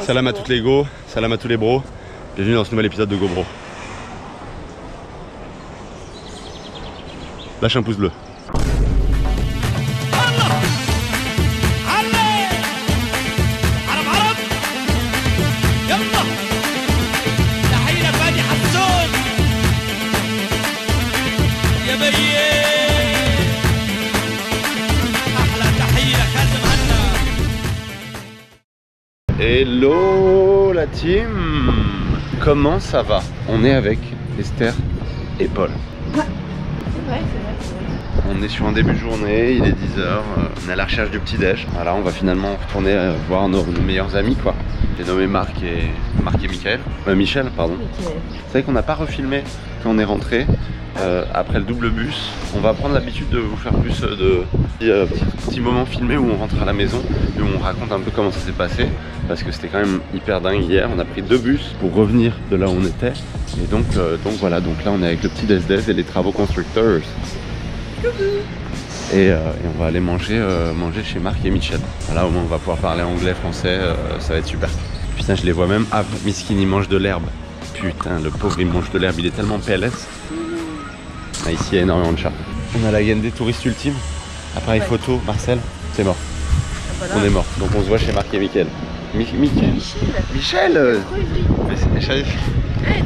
Salam à toutes les go, salam à tous les bros. Bienvenue dans ce nouvel épisode de GoBro. Lâche un pouce bleu. Hello la team. Comment ça va? On est avec Esther et Paul. Ouais, c'est vrai. On est sur un début de journée, il est 10h, on est à la recherche du petit déj. Voilà, on va finalement retourner voir nos meilleurs amis quoi. J'ai nommé Marc et Michel, pardon. C'est vrai qu'on n'a pas refilmé quand on est rentré. Après le double bus, on va prendre l'habitude de vous faire plus de petits moments filmés où on rentre à la maison et où on raconte un peu comment ça s'est passé, parce que c'était quand même hyper dingue hier. On a pris 2 bus pour revenir de là où on était, et donc voilà, donc là on est avec le petit Desdez et les travaux constructeurs. Et on va aller manger chez Marc et Michel. Voilà, au moins on va pouvoir parler anglais, français, ça va être super. Putain, je les vois même. Ah, Miskin il mange de l'herbe. Putain, le pauvre il mange de l'herbe, il est tellement PLS. Ah, ici il y a énormément de chats. On a la gaine des touristes ultimes. Appareil photo, Marcel, c'est mort. Voilà. On est mort. Donc on se voit chez Marc et Michel. Michel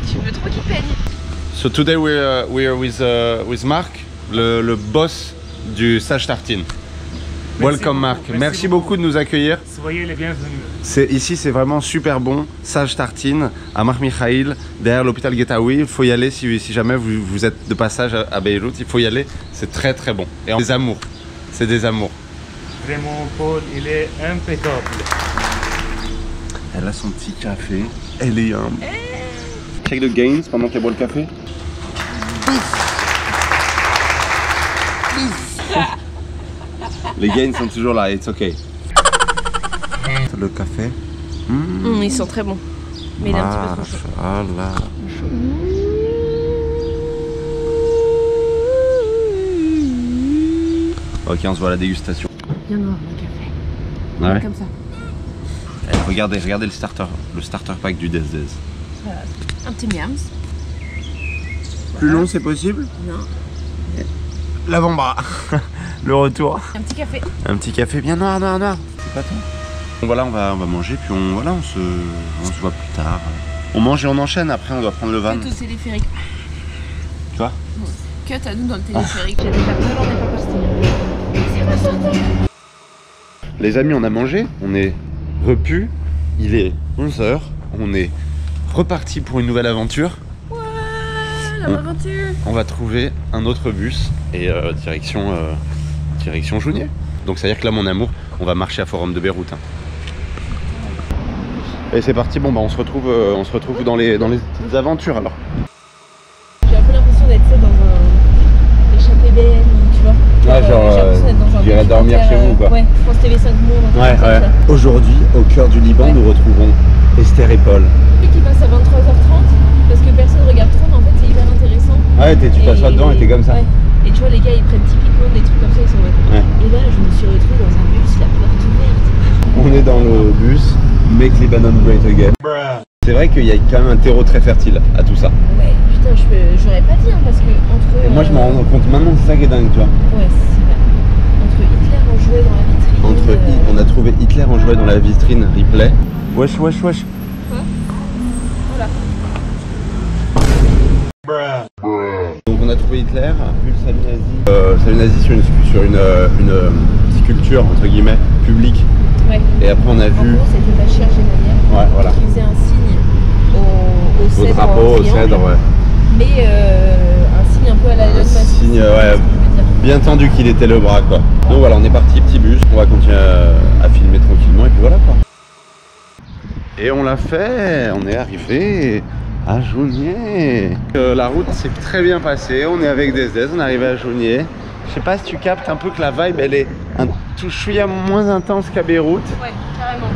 Tu veux trop qu'il peigne. So today we are with Marc, le boss du Sage Tartine. Welcome Marc. Merci beaucoup de nous accueillir. Soyez les bienvenus. Ici c'est vraiment super bon. Sage Tartine à Marc Mikhaïl, derrière l'hôpital Guettaoui. Il faut y aller si jamais vous êtes de passage à Beyrouth. Il faut y aller. C'est très très bon. Et des amours. C'est des amours. Vraiment Paul, il est impeccable. Elle a son petit café. Elle est humble. Check the gains pendant qu'elle boit le café. Les gains sont toujours là, it's ok. Le café. Ils sont très bons. Mais il est un petit peu trop chaud. Ok, on se voit à la dégustation. Bien noir le café. Ouais. Comme ça. Regardez le starter pack du Desdez. Un petit miams. Plus long c'est possible? Non. L'avant-bras. Le retour. Un petit café. Un petit café bien noir. C'est pas tout. Bon voilà, on va manger puis on se voit plus tard. On mange et on enchaîne, après on doit prendre le van. Cut au téléphérique. Quoi? Cut à nous dans le téléphérique. J'ai déjà peur, on n'est pas parti. C'est pas sorti. Les amis, on a mangé, on est repu, il est 11h, on est reparti pour une nouvelle aventure. Ouais, l'aventure. On va trouver un autre bus et direction Jounier. Donc ça veut dire que là mon amour, on va marcher à Forum de Beyrouth. Hein. Et c'est parti, bon bah on se retrouve dans les petites aventures alors. J'ai un peu l'impression d'être dans un échappé BN, tu vois. Ouais, genre j'irai dormir chez vous quoi. Ouais, France TV 5 Monde. Ouais. Aujourd'hui, au cœur du Liban, nous retrouvons Esther et Paul. Qui passe à 23h30 parce que personne regarde trop, mais en fait c'est hyper intéressant. Ouais, tu t'assois dedans et t'es comme ça. Ouais. Et tu vois, les gars ils prennent typiquement des trucs comme ça, ils sont ouais. Et là je me suis retrouvée dans un bus, la porte ouverte. On est dans le bus Make Lebanon Great Again. C'est vrai qu'il y a quand même un terreau très fertile à tout ça. Ouais, putain, j'aurais pas dit hein, parce que entre. Et moi je m'en rends compte maintenant, c'est ça qui est dingue, tu vois. Ouais, c'est vrai. Entre Hitler en jouet dans la vitrine. On a trouvé Hitler en jouet dans la vitrine, replay. Wesh. Quoi? Voilà. Donc on a trouvé Hitler, vu le salut nazi sur une sculpture entre guillemets publique. Ouais. Et après on a vu. En gros, c'était la chaire générienne. Ouais, voilà. Qui faisait un signe au cèdre. Au drapeau, au cèdre, ouais. Mais un signe un peu à la Elon Musk. Un signe, ouais, bien tendu qu'il était le bras, quoi. Donc voilà, on est parti, petit bus. On va continuer à filmer tranquillement et puis voilà, quoi. Et on l'a fait, on est arrivé à Jounier. La route s'est très bien passée, on est avec Desdez, on est arrivé à Jounier. Je sais pas si tu captes un peu que la vibe elle est un tout chouïa moins intense qu'à Beyrouth. Ouais, carrément.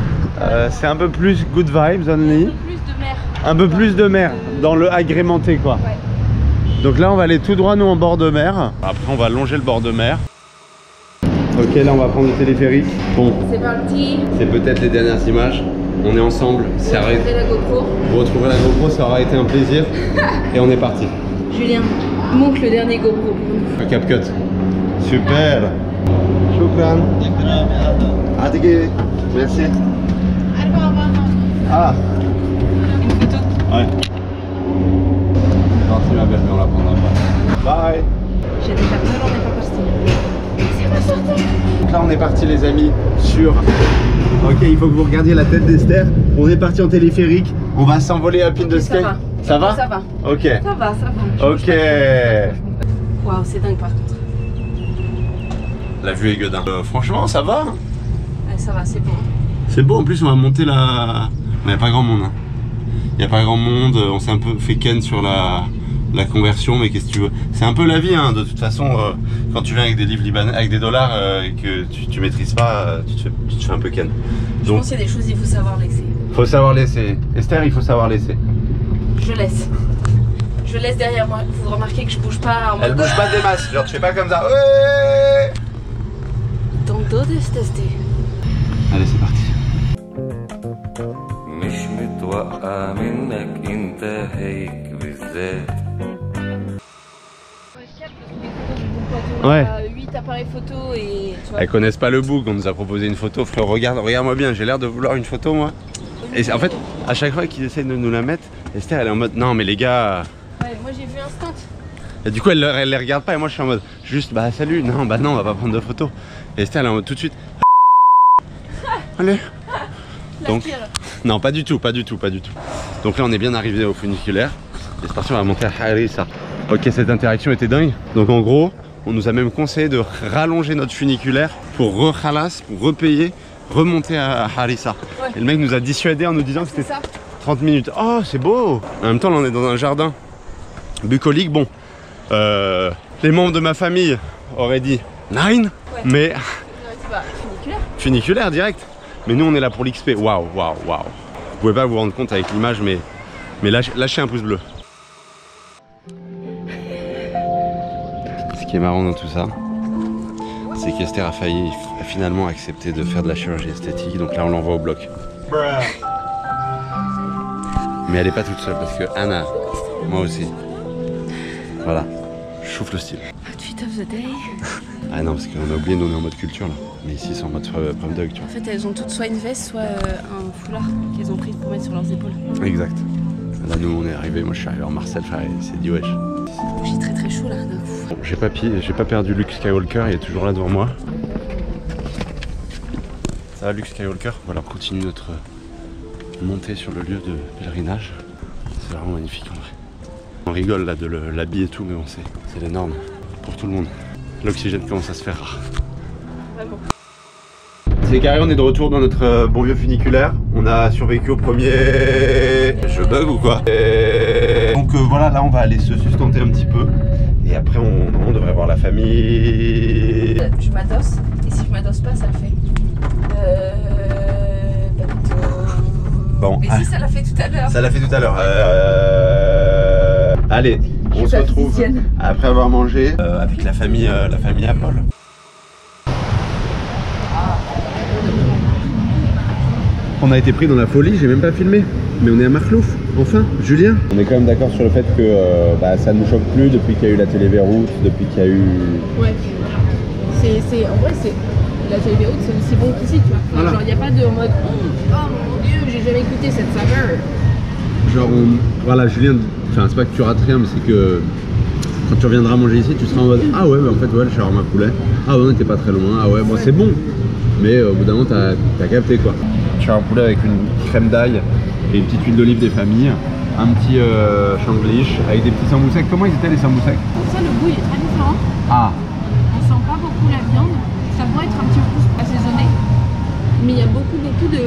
C'est un peu plus good vibes only. Un peu plus de mer. Un peu plus de mer, dans le agrémenté quoi. Ouais. Donc là on va aller tout droit nous en bord de mer. Après on va longer le bord de mer. Ok, là on va prendre le téléphérique. Bon, C'est parti. c'est peut-être les dernières images. on est ensemble. Ça aurait... la GoPro. Vous retrouverez la GoPro, ça aura été un plaisir. Et on est parti. Julien, montre le dernier GoPro. Un CapCut. Super. Shukran. Adige. Merci. Ah. Une photo. Ouais. C'est gentil ma belle, mais on la prendra pas. Bye. J'ai déjà peur, on n'est pas parti. C'est pas sorti. Donc là on est parti les amis sur... Ok, il faut que vous regardiez la tête d'Esther. On est parti en téléphérique. On va s'envoler à Pin de Sky. Ça va? Ça va. Ok. Ça va, ça va. Ok. Waouh, c'est dingue par contre. La vue est gueudin. Franchement, ça va. Ouais, ça va, c'est bon. C'est beau, en plus on va monter la... Il n'y a pas grand monde. Il n'y a pas grand monde. On s'est un peu fait ken sur la conversion, mais qu'est-ce que tu veux? C'est un peu la vie, hein. De toute façon, quand tu viens avec des livres libanais, avec des dollars et que tu maîtrises pas, tu te fais un peu ken. Je pense qu'il y a des choses qu'il faut savoir laisser. Faut savoir laisser. Esther, il faut savoir laisser. Je laisse. Je laisse derrière moi. Vous remarquez que je bouge pas en mode... Elle bouge pas des masses, genre tu fais pas comme ça. Ouais. Dans le dos de ce testé. Allez, c'est parti. مش متوقع منك انت هيك بالذات. Ouais. 8 appareils photo et... Tu vois, Elles connaissent pas le book, on nous a proposé une photo. Frère, regarde-moi bien, j'ai l'air de vouloir une photo moi. Et en fait, à chaque fois qu'ils essayent de nous la mettre, Esther elle est en mode non mais les gars... ouais, moi j'ai vu instant. Et du coup elle les regarde pas et moi je suis en mode juste bah salut, non bah non on va pas prendre de photos. Et Esther elle est en mode tout de suite... Allez. Donc, non pas du tout, pas du tout, pas du tout. Donc là on est bien arrivé au funiculaire. Et c'est parti, on va monter à Harissa. Ok, cette interaction était dingue. Donc en gros, on nous a même conseillé de rallonger notre funiculaire pour rehalas, pour repayer, remonter à Harissa. Ouais. Et le mec nous a dissuadé en nous disant que c'était 30 minutes. Oh, c'est beau. En même temps, là, on est dans un jardin bucolique. Bon, les membres de ma famille auraient dit 9, ouais. Mais... bah, funiculaire. Funiculaire, direct. Mais nous, on est là pour l'XP. Waouh, waouh, waouh. Vous pouvez pas vous rendre compte avec l'image, mais lâchez un pouce bleu. Ce qui est marrant dans tout ça, c'est qu'Esther a finalement accepté de faire de la chirurgie esthétique. Donc là, on l'envoie au bloc. Mais elle est pas toute seule parce que Anna, moi aussi. Voilà, je chauffe le style. Outfit of the day. Ah non, parce qu'on a oublié, nous on est en mode culture là. Mais ici c'est en mode prom dog, tu vois. En fait, elles ont toutes soit une veste, soit un foulard qu'elles ont pris pour mettre sur leurs épaules. Exact. Là, nous on est arrivé, moi je suis arrivé en Marseille, frère, et c'est dit wesh. J'ai très très chaud là d'un coup. Bon, j'ai pas perdu Luke Skywalker, il est toujours là devant moi. Ça va Luke Skywalker? Voilà, on continue notre montée sur le lieu de pèlerinage. C'est vraiment magnifique en vrai. On rigole là de l'habit et tout, mais bon, c'est les normes pour tout le monde. L'oxygène commence à se faire rare. Vraiment. C'est carré, on est de retour dans notre bon vieux funiculaire. On a survécu au premier... Je bug ou quoi? Donc voilà, là on va aller se sustenter un petit peu. Et après on devrait voir la famille. Je m'adosse, et si je m'adosse pas, ça le fait. Bon. Mais si, ça l'a fait tout à l'heure. Ça l'a fait tout à l'heure. Allez, on se retrouve après avoir mangé avec la famille à Paul. On a été pris dans la folie, j'ai même pas filmé. Mais on est à Marlouf, enfin, Julien. On est quand même d'accord sur le fait que ça ne nous choque plus depuis qu'il y a eu la télé Beyrouth, depuis qu'il y a eu... Ouais, en vrai, la télé Beyrouth, c'est aussi bon qu'ici, tu vois. Enfin, voilà. Genre, il n'y a pas de en mode, oh mon dieu, j'ai jamais goûté cette saveur. Genre, voilà, Julien, enfin, c'est pas que tu rates rien, mais c'est que quand tu reviendras manger ici, tu seras en mode, ah ouais, bah en fait, ouais, le shawarma poulet. Ah ouais, on était pas très loin, ah ouais, bon, c'est bon. Mais au bout d'un moment, t'as capté quoi. Shawarma poulet avec une crème d'ail et une petite huile d'olive des familles, un petit shanglish avec des petits samousseks. Comment ils étaient les samousseks? Ça, le goût il est très différent. Ah. On sent pas beaucoup la viande. Ça pourrait être un petit peu plus assaisonné. Mais il y a beaucoup de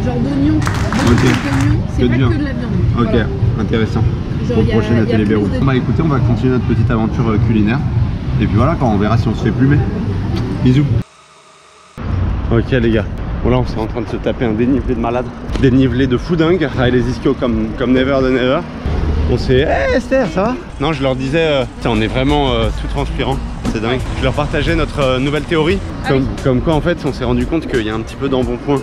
genre d'oignons. C'est pas que de la viande. Ok, voilà. Intéressant. Pour le prochain atelier Beyrouth. Bah écoutez, on va continuer notre petite aventure culinaire. Et puis voilà, quand on verra si on se fait plumer. Bisous. Ok les gars. Bon là on est en train de se taper un dénivelé de malade. Dénivelé de fou dingue. Avec les ischios comme never de never. On s'est... Hey Esther, ça va? Non, je leur disais, on est vraiment tout transpirant. C'est dingue. Je leur partageais notre nouvelle théorie. Comme quoi en fait on s'est rendu compte qu'il y a un petit peu d'embonpoint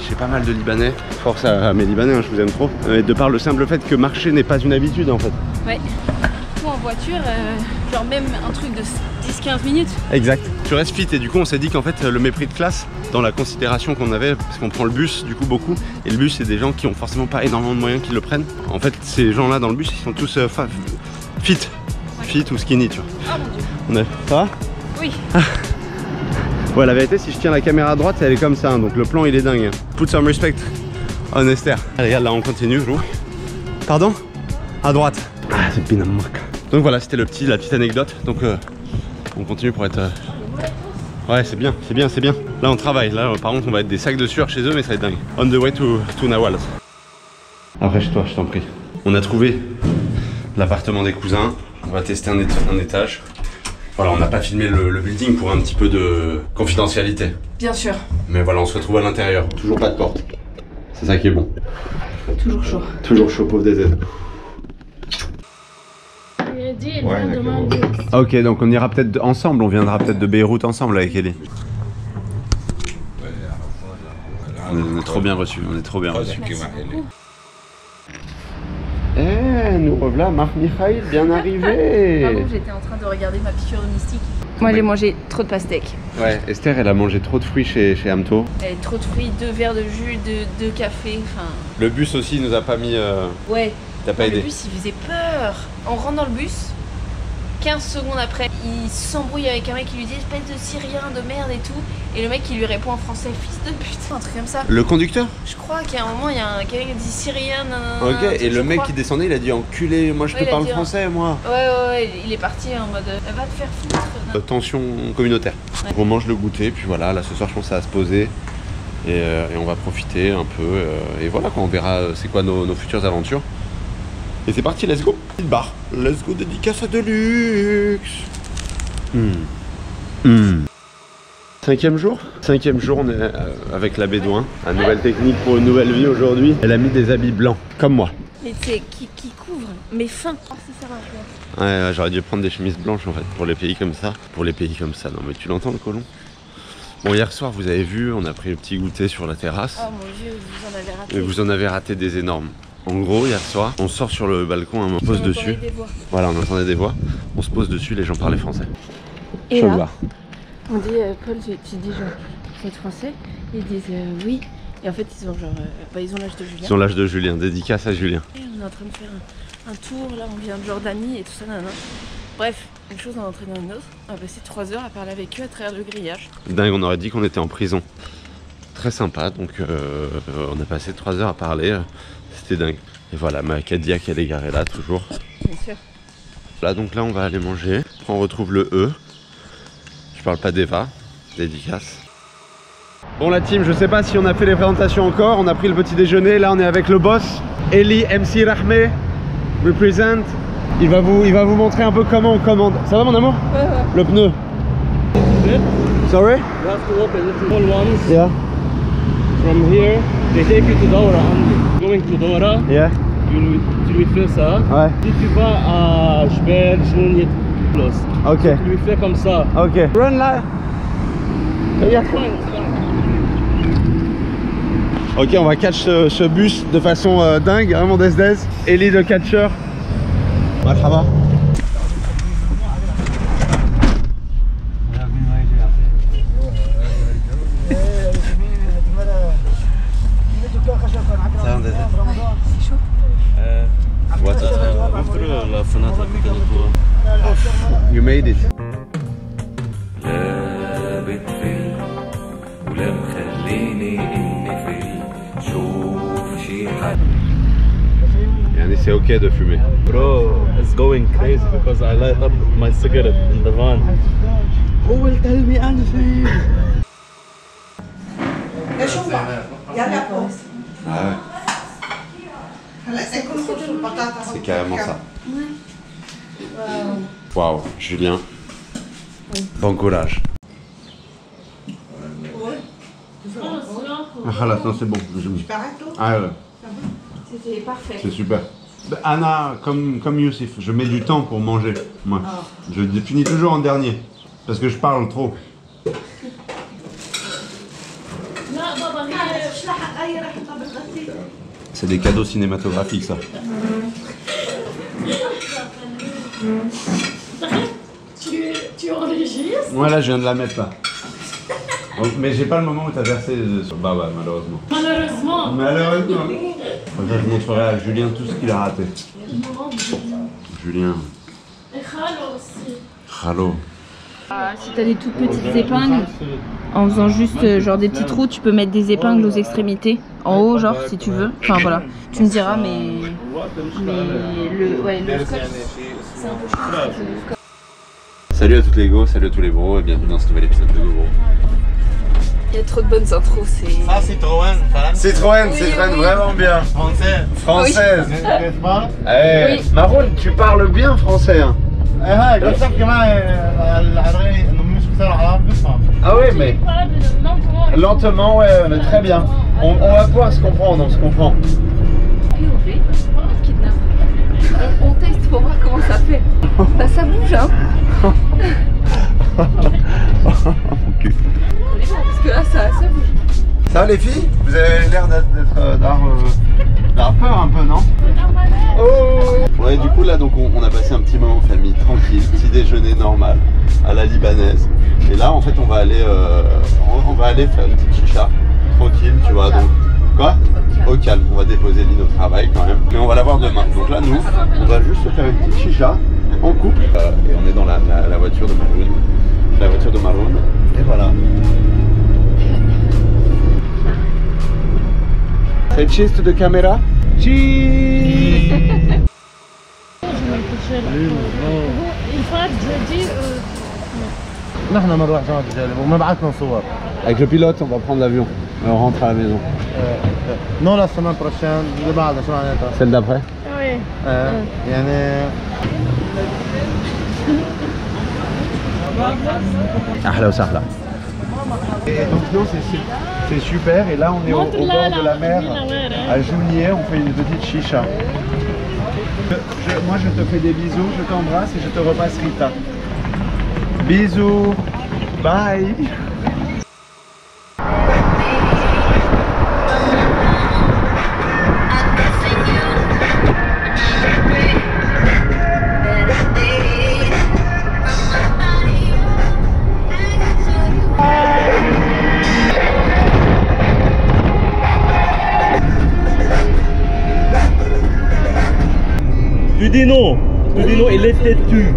chez pas mal de Libanais. Force à mes Libanais, hein, je vous aime trop. De par le simple fait que marcher n'est pas une habitude en fait. Ouais. En voiture, genre même un truc de 10-15 minutes. Exact. Tu restes fit et du coup on s'est dit qu'en fait le mépris de classe dans la considération qu'on avait, parce qu'on prend le bus du coup beaucoup, et le bus c'est des gens qui ont forcément pas énormément de moyens qui le prennent. En fait ces gens là dans le bus ils sont tous fit. Fit ou skinny tu vois. Oh mon dieu. Ça va? Oui. Ouais la vérité si je tiens la caméra à droite elle est comme ça, hein, donc le plan il est dingue. Put some respect on Esther. Allez regarde là on continue. Pardon? À droite. Ah c'est bien marque. Donc voilà, c'était la petite anecdote. Donc on continue pour être... Ouais, c'est bien, c'est bien, c'est bien. Là on travaille, là par contre on va être des sacs de sueur chez eux, mais ça va être dingue. On the way to Nawal. Après chez toi, je t'en prie. On a trouvé l'appartement des cousins. On va tester un étage. Voilà, on n'a pas filmé le building pour un petit peu de confidentialité. Bien sûr. Mais voilà, on se retrouve à l'intérieur. Toujours pas de porte. C'est ça qui est bon. Toujours chaud. Toujours chaud, pauvre DZ. Ouais, ok, donc on ira peut-être ensemble, on viendra peut-être de Beyrouth ensemble avec Ellie. On est trop bien reçus, on est trop bien reçus. Eh, nous revoilà, Marc Michael, bien arrivé. Pardon, j'étais en train de regarder ma piqûre de mystique. Moi j'ai mangé trop de pastèques. Ouais, Esther elle a mangé trop de fruits chez Amto. Trop de fruits, 2 verres de jus, 2 cafés, enfin... Le bus aussi nous a pas mis... Ouais. T'as pas aidé. Le bus il faisait peur. On rentre dans le bus, 15 secondes après, il s'embrouille avec un mec qui lui dit espèce de Syrien de merde et tout. Et le mec qui lui répond en français fils de pute, un truc comme ça. Le conducteur? Je crois qu'à un moment il y a quelqu'un qui dit Syrien. Ok, et le mec qui descendait il a dit enculé, moi je te parle français moi. Ouais, il est parti en mode va te faire foutre. Tension communautaire. Ouais. On mange le goûter, puis voilà, là ce soir je pense que ça va se poser. Et on va profiter un peu. Et voilà, quand on verra c'est quoi nos futures aventures. Et c'est parti, let's go. Petite barre. Let's go, dédicace à Deluxe. 5e jour. 5e jour, on est avec la Bédouin. Une nouvelle technique pour une nouvelle vie aujourd'hui. Elle a mis des habits blancs, comme moi. Mais c'est qui couvre, mais fin. Oh, ça va, ouais, j'aurais dû prendre des chemises blanches en fait, pour les pays comme ça. Pour les pays comme ça, non mais tu l'entends le colon? Bon, hier soir, vous avez vu, on a pris le petit goûter sur la terrasse. Oh mon dieu, vous en avez raté. Et vous en avez raté des énormes. En gros, hier soir, on sort sur le balcon, on se pose dessus. Voilà, on entendait des voix. On se pose dessus, les gens parlaient français. Et là, on dit, Paul, tu dis genre, vous êtes français? Ils disent oui. Et en fait, ils ont genre, ils ont l'âge de Julien. Ils ont l'âge de Julien, dédicace à Julien. Et on est en train de faire un tour, là, on vient de Jordanie et tout ça, nanana. Bref, une chose en entraînant une autre. On a passé 3 heures à parler avec eux à travers le grillage. Dingue, on aurait dit qu'on était en prison. Très sympa, donc on a passé 3 heures à parler. C'était dingue. Et voilà, ma Cadillac elle est garée là toujours. Bien sûr. Là donc là on va aller manger. Après on retrouve le E. Je parle pas d'Eva. Dédicace. Bon la team, je sais pas si on a fait les présentations encore. On a pris le petit déjeuner. Là on est avec le boss. Eli MC Rahmeh represent. Il va vous montrer un peu comment on commande. Ça va mon amour? Ouais. Le pneu. Sorry? You have to open the small ones. Yeah. From here, they take you to Dora only. Going to Dora, Yeah. tu lui fais ça. Ouais. Si tu vas à Jbel, Jouniet, plus. Ok. Tu lui fais comme ça. Ok. Run là. Ok, on va catch ce bus de façon dingue, vraiment des. Ellie de catcher. Marhaba. You made it. لا بتفل ولا مخليني اني فل شوف شي حد Yani c'est ok de fumer. Bro, it's going crazy because I light up my cigarette in the van. Who will tell me anything? Ah ouais. C'est carrément ça. Waouh, Julien. Bon courage. Ah là, non, c'est bon. Ah ouais. C'était parfait. C'est super. Anna, comme Youssef, je mets du temps pour manger. Moi, je finis toujours en dernier parce que je parle trop. C'est des cadeaux cinématographiques ça. Tu enregistres? Ouais là je viens de la mettre là. Donc, mais j'ai pas le moment où t'as versé sur Baba malheureusement. Malheureusement. Je montrerai à Julien tout ce qu'il a raté. Julien. Et Khalo aussi. Khalo. Si t'as des toutes petites épingles, en faisant juste genre des petits trous, tu peux mettre des épingles aux extrémités, en haut genre si tu veux. Enfin voilà, tu me diras mais le scotch, c'est un peu chiant. Salut à toutes les go, salut à tous les bros et bienvenue dans ce nouvel épisode de GoBro. Il y a trop de bonnes intros, c'est... Ah, Citroën, Citroën, Oui, Citroën oui. vraiment bien. français. Française. N'est-ce pas? Eh, Oui. Maroun, tu parles bien français hein. قلت كمان العراقي انه مش بصير عرب بفهم. Ah oui mais lentement ouais mais très bien. On va pouvoir se comprendre, on se comprend. On teste pour voir comment ça fait. Bah ça bouge hein. Parce que là ça bouge. Ça va les filles? Vous avez l'air d'avoir peur un peu, non? Oh. Ouais, du coup là donc on a passé un petit moment en famille tranquille, petit déjeuner normal à la libanaise. Et là en fait on va aller faire une petite chicha tranquille, tu vois. Donc quoi? Au calme. On va déposer Lynn au travail quand même, mais on va la voir demain. Donc là nous on va juste se faire une petite chicha en couple et on est dans la voiture de Maroun. La voiture de Maroun. Et voilà. Say cheese to the camera. Cheese. نحن بنروح جامعة الجالب وما بعثنا صور. Avec le pilote, on va prendre l'avion. Et on rentre à la maison. Non la semaine prochaine اللي بعدها شو معناتها؟ Celle d'après? Oui. يعني Ahla wa sahla. Et donc non, c'est super. Et là, on est au bord de la mer, à Jounier. On fait une petite chicha. Moi, je te fais des bisous, je t'embrasse et je te repasse Rita. Bisous. Bye. Tu dis non. Tu dis non, il est têtu.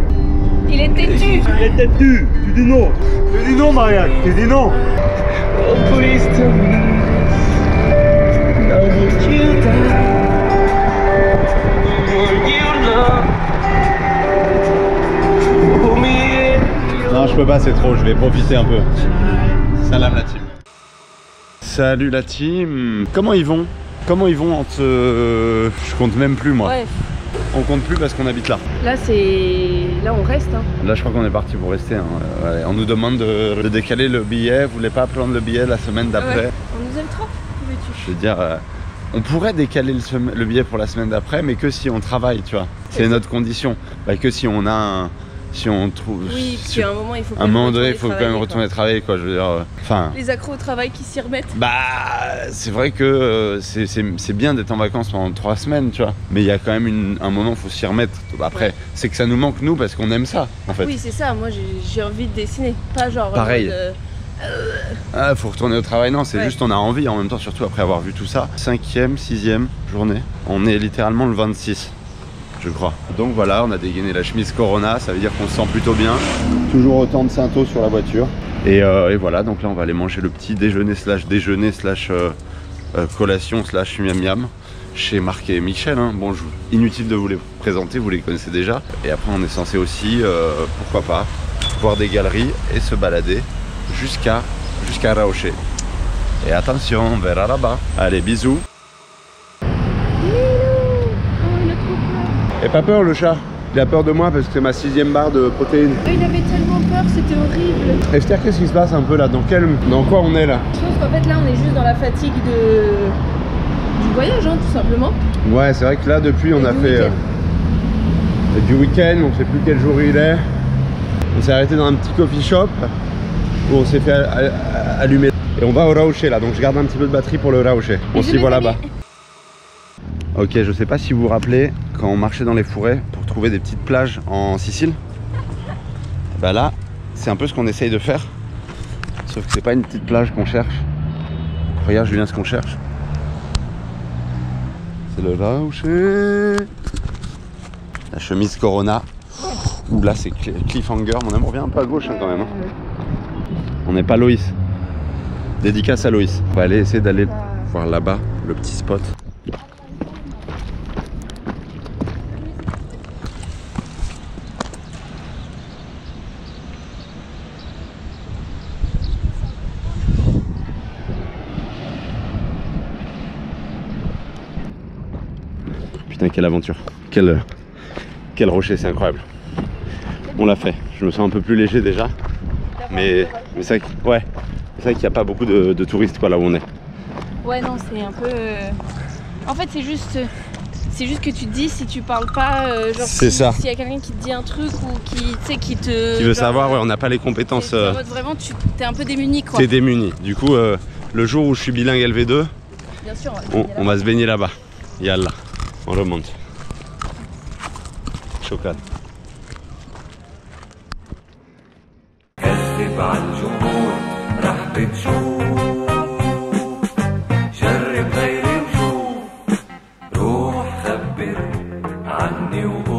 Il est têtu. Il est têtu. Tu dis non. Tu dis non, Marianne. Tu dis non. Non, je peux pas, c'est trop. Je vais profiter un peu. Salam la team. Salut la team. Comment ils vont? Comment ils vont entre... Je compte même plus moi. Ouais. On compte plus parce qu'on habite là. Là on reste hein. Là je crois qu'on est parti pour rester. Hein. Ouais, on nous demande de décaler le billet. Vous voulez pas prendre le billet la semaine d'après? Ouais. On nous aime trop. Je veux dire, on pourrait décaler le billet pour la semaine d'après, mais que si on travaille, tu vois. C'est notre condition. Bah, que si on a si on trouve... Oui, parce qu'à un moment il faut quand même il faut quand même retourner travailler quoi. Je veux dire, enfin... Les accros au travail qui s'y remettent. Bah, c'est vrai que c'est bien d'être en vacances pendant 3 semaines, tu vois. Mais il y a quand même un moment, il faut s'y remettre. Après, c'est que ça nous manque nous parce qu'on aime ça, en fait. Oui, c'est ça. Moi, j'ai envie de dessiner, pas genre. Pareil. Ah, faut retourner au travail, non, c'est juste on a envie en même temps, surtout après avoir vu tout ça. 5e, 6e journée. On est littéralement le 26. Je crois. Donc voilà, on a dégainé la chemise Corona, ça veut dire qu'on se sent plutôt bien. Toujours autant de Sainto sur la voiture. Et voilà, donc là on va aller manger le petit déjeuner / collation / miam miam chez Marc et Michel. Hein. Bon, inutile de vous les présenter, vous les connaissez déjà. Et après on est censé aussi, pourquoi pas, voir des galeries et se balader jusqu'à Raoché. Et attention, on verra là-bas. Allez, bisous. Et pas peur le chat? Il a peur de moi parce que c'est ma 6e barre de protéines. Il avait tellement peur, c'était horrible. Esther, qu'est-ce qui se passe un peu là? Dans quoi on est là? Je pense qu'en fait là on est juste dans la fatigue du voyage hein, tout simplement. Ouais, c'est vrai que là depuis on a fait du week-end, on sait plus quel jour il est. On s'est arrêté dans un petit coffee shop où on s'est fait allumer. Et Et on va au Raouché là, donc je garde un petit peu de batterie pour le Raouché. On s'y voit là-bas. Ok, je sais pas si vous vous rappelez, quand on marchait dans les fourrés pour trouver des petites plages en Sicile, bah là, c'est un peu ce qu'on essaye de faire. Sauf que c'est pas une petite plage qu'on cherche. Regarde Julien ce qu'on cherche. C'est le Raouché. La chemise Corona. Ouh là c'est cliffhanger, mon amour vient un peu à gauche hein, quand même. Hein. On n'est pas Loïs. Dédicace à Loïs. On va aller essayer d'aller voir là-bas le petit spot. Putain quelle aventure. Quel rocher, c'est incroyable. On l'a fait. Je me sens un peu plus léger déjà. Mais c'est vrai qu'il n'y a pas beaucoup de touristes quoi là où on est. Ouais non c'est un peu... En fait c'est juste que tu te dis si tu parles pas, genre c'est ça. S'il y a quelqu'un qui te dit un truc ou qui te... Qui veut savoir, ouais on n'a pas les compétences. En mode vraiment tu t'es un peu démuni quoi. T'es démuni. Du coup le jour où je suis bilingue LV2, bien sûr, on va se baigner là-bas. Yallah, on remonte. Chocolat. كذب عالجمهور راح بتشوف جرب غيري وشوف روح خبر عني وقول